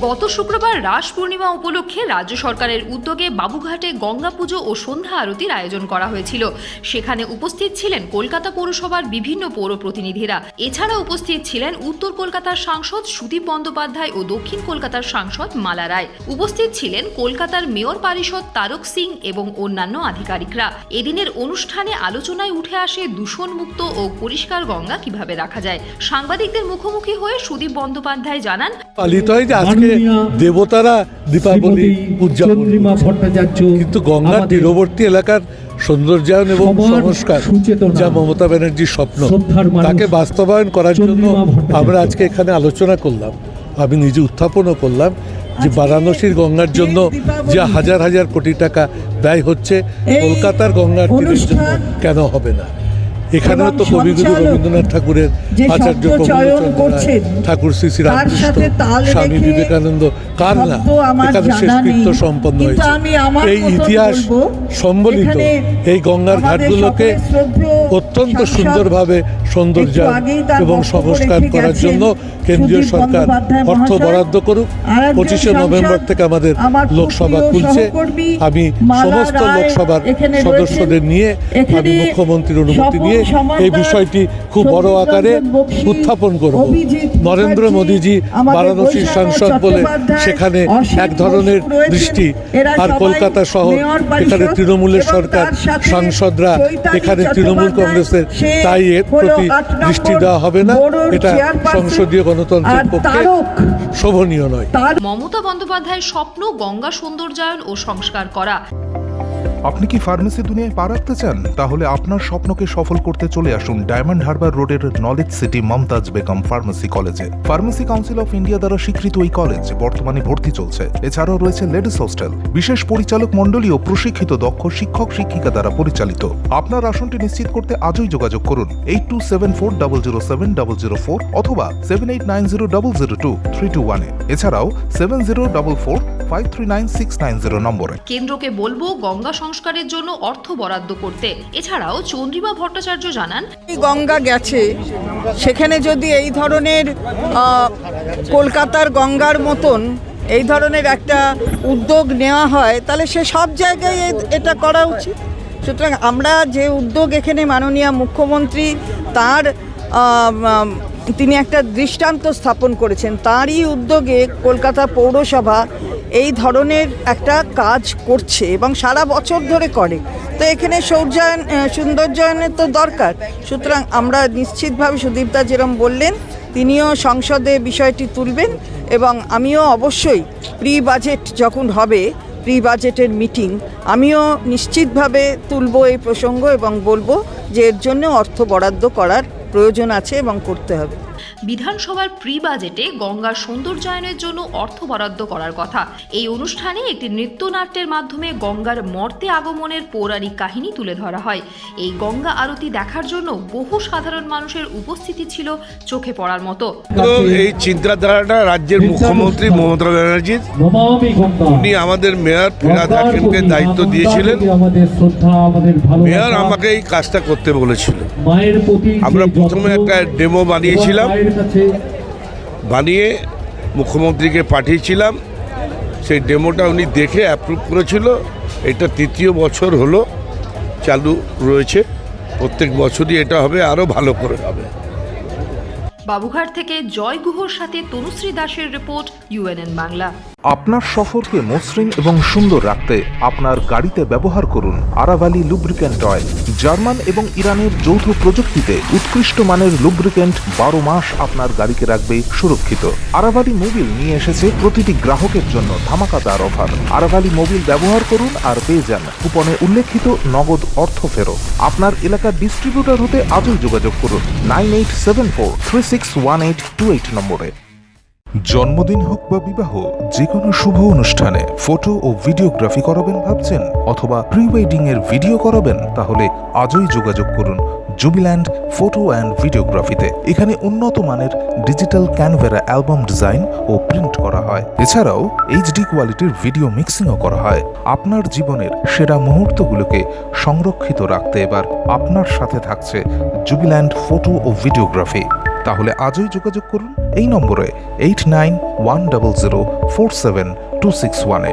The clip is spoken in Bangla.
গত শুক্রবার রাস পূর্ণিমা উপলক্ষে রাজ্য সরকারের উদ্যোগে বাবুঘাটে গঙ্গা পুজো ও সন্ধ্যা আরতির আয়োজন করা হয়েছিল। সেখানে উপস্থিত ছিলেন কলকাতা পৌরসভার বিভিন্ন পৌর প্রতিনিধিরা। এছাড়া উপস্থিত ছিলেন উত্তর কলকাতার সাংসদ সুদীপ বন্দ্যোপাধ্যায় ও দক্ষিণ কলকাতার সাংসদ মালা রায়। উপস্থিত ছিলেন কলকাতার মেয়র পারিষদ তারক সিং এবং অন্যান্য আধিকারিকরা। এদিনের অনুষ্ঠানে আলোচনায় উঠে আসে দূষণমুক্ত ও পরিষ্কার গঙ্গা কিভাবে রাখা যায়। সাংবাদিকদের মুখোমুখি হয়ে সুদীপ বন্দ্যোপাধ্যায় জানান, পালিত হয় যে আজকে দেবতারা দীপাবলি উদযাপন, কিন্তু গঙ্গার তীরবর্তী এলাকার সৌন্দর্যায়ন এবং সংস্কার যা মমতা ব্যানার্জির স্বপ্ন, তাকে বাস্তবায়ন করার জন্য আমরা আজকে এখানে আলোচনা করলাম। আমি নিজে উত্থাপনও করলাম যে বারাণসীর গঙ্গার জন্য যা হাজার হাজার কোটি টাকা ব্যয় হচ্ছে, কলকাতার গঙ্গার তীরের জন্য কেন হবে না। এখানে তো কবিগুরু রবীন্দ্রনাথ ঠাকুরের, আচার্য ঠাকুর শ্রী শ্রী রামকৃষ্ণ, স্বামী বিবেকানন্দ, কার না এখানে শেষকৃত্য সম্পন্ন হয়েছে। এই ইতিহাস সম্বলিত এই গঙ্গার ঘাটগুলোকে অত্যন্ত সুন্দরভাবে সৌন্দর্যায়ন এবং সংস্কার করার জন্য কেন্দ্রীয় সরকার অর্থ বরাদ্দ করুক। 25শে নভেম্বর থেকে আমাদের লোকসভা খুলছে। আমি সমস্ত লোকসভার সদস্যদের নিয়ে আমি মুখ্যমন্ত্রীর অনুমতি নিয়ে এই বিষয়টি খুব বড় আকারে উত্থাপন করব। নরেন্দ্র মোদীজি বারাণসীর সাংসদ বলে সেখানে এক ধরনের দৃষ্টি, আর কলকাতা শহর এখানে তৃণমূলের সরকার, সাংসদরা এখানে তৃণমূল কংগ্রেসের, তাই এর প্রতি দৃষ্টি দেওয়া হবে না। এটা সংসদীয় গণতন্ত্রের পক্ষে শোভনীয় নয়। মমতা বন্দ্যোপাধ্যায়ের স্বপ্ন গঙ্গা সৌন্দর্যায়ন ও সংস্কার করা। আপনি কি ফার্মেসি দুনিয়ায় পা রাখতে চান? তাহলে আপনার স্বপ্নকে সফল করতে চলে আসুন ডায়মন্ড হারবার রোডের knowledge city Mumtaz Begum pharmacy কলেজে। ফার্মেসি কাউন্সিল অফ ইন্ডিয়া দ্বারা স্বীকৃত এই কলেজ বর্তমানে ভর্তি চলছে। এছাড়াও রয়েছে লেডিস হোস্টেল, বিশেষ পরিচালক মণ্ডলী ও প্রশিক্ষিত দক্ষ শিক্ষক শিক্ষিকা দ্বারা পরিচালিত। আপনার আসনটি নিশ্চিত করতে আজই যোগাযোগ করুন 8274007004 অথবা 7890002321-এ। এছাড়াও 7044539690 নম্বরে। কেন্দ্রকে বলবো গঙ্গা সংস্কারের জন্য অর্থ বরাদ্দ করতে। এছাড়াও চন্দ্রিমা ভট্টাচার্য জানান, গঙ্গা গেছে, সেখানে যদি এই ধরনের কলকাতার গঙ্গার মতন এই ধরনের একটা উদ্যোগ নেওয়া হয়, তাহলে সে সব জায়গায় এটা করা উচিত। সুতরাং আমরা যে উদ্যোগ এখানে মাননীয় মুখ্যমন্ত্রী তার তিনি একটা দৃষ্টান্ত স্থাপন করেছেন, তারই উদ্যোগে কলকাতা পৌরসভা এই ধরনের একটা কাজ করছে এবং সারা বছর ধরে করে। তো এখানে সৌন্দর্যায়নের তো দরকার। সুতরাং আমরা নিশ্চিতভাবে সুদীপদা যেরকম বললেন, তিনিও সংসদে বিষয়টি তুলবেন এবং আমিও অবশ্যই প্রি বাজেট যখন হবে, প্রি বাজেটের মিটিং, আমিও নিশ্চিতভাবে তুলব এই প্রসঙ্গ এবং বলবো যে এর জন্য অর্থ বরাদ্দ করার প্রয়োজন আছে এবং করতে হবে। বিধানসভার প্রি বাজেটে গঙ্গার সৌন্দর্যায়নের জন্য অর্থ বরাদ্দ করার কথা। এই অনুষ্ঠানে একটি নৃত্যনাট্যের মাধ্যমে গঙ্গার মর্তে আগমনের পৌরাণিক কাহিনী তুলে ধরা হয়। এই গঙ্গা আরতি দেখার জন্য বহু সাধারণ মানুষের উপস্থিতি ছিল চোখে পড়ার মতো। এই চিন্তাধারাটা রাজ্যের মুখ্যমন্ত্রী মমতা ব্যানার্জির, উনি আমাদের মেয়র ফিরহাদ হাকিমকে দায়িত্ব দিয়েছিলেন। মেয়র আমাকে এই কাজটা করতে বলেছিল। আমরা প্রথমে একটা ডেমো বানিয়েছিলাম, বানিয়ে মুখ্যমন্ত্রীকে পাঠিয়েছিলাম। সেই ডেমোটা উনি দেখে অ্যাপ্রুভ করেছিল। এটা 3য় বছর হলো চালু রয়েছে। প্রত্যেক বছরই এটা হবে, আরও ভালো করে হবে। বাবুঘাট থেকে জয় গুহর সাথে তনুশ্রী দাসের রিপোর্ট, UNN বাংলা। আপনার সফরকে মসৃণ এবং সুন্দর রাখতে আপনার গাড়িতে ব্যবহার করুন আরাভালি লুব্রিক্যান্ট অয়েল। জার্মান এবং ইরানের যৌথ প্রযুক্তিতে উৎকৃষ্ট মানের লুব্রিক্যান্ট 12 মাস আপনার গাড়িকে রাখবে সুরক্ষিত। আরাভালি মোবিল নিয়ে এসেছে প্রতিটি গ্রাহকের জন্য ধামাকাদার অফার। আরাভালি মোবিল ব্যবহার করুন আর পেয়ে যান কুপনে উল্লেখিত নগদ অর্থ ফেরত। আপনার এলাকার ডিস্ট্রিবিউটর হতে আজই যোগাযোগ করুন 9874361828 নম্বরে। জন্মদিন হোক বা বিবাহ, যে কোনো শুভ অনুষ্ঠানে ফটো ও ভিডিওগ্রাফি করাবেন ভাবছেন, অথবা প্রি ওয়েডিং এর ভিডিও করাবেন, তাহলে আজই যোগাযোগ করুন জুবিল্যান্ড ফটো অ্যান্ড ভিডিওগ্রাফিতে। এখানে উন্নত মানের ডিজিটাল ক্যানভেরা অ্যালবাম ডিজাইন ও প্রিন্ট করা হয়। এছাড়াও HD কোয়ালিটির ভিডিও মিক্সিংও করা হয়। আপনার জীবনের সেরা মুহূর্তগুলোকে সংরক্ষিত রাখতে এবার আপনার সাথে থাকছে জুবিল্যান্ড ফটো ও ভিডিওগ্রাফি। তাহলে আজই যোগাযোগ করুন এই নম্বরে 8910047261-এ।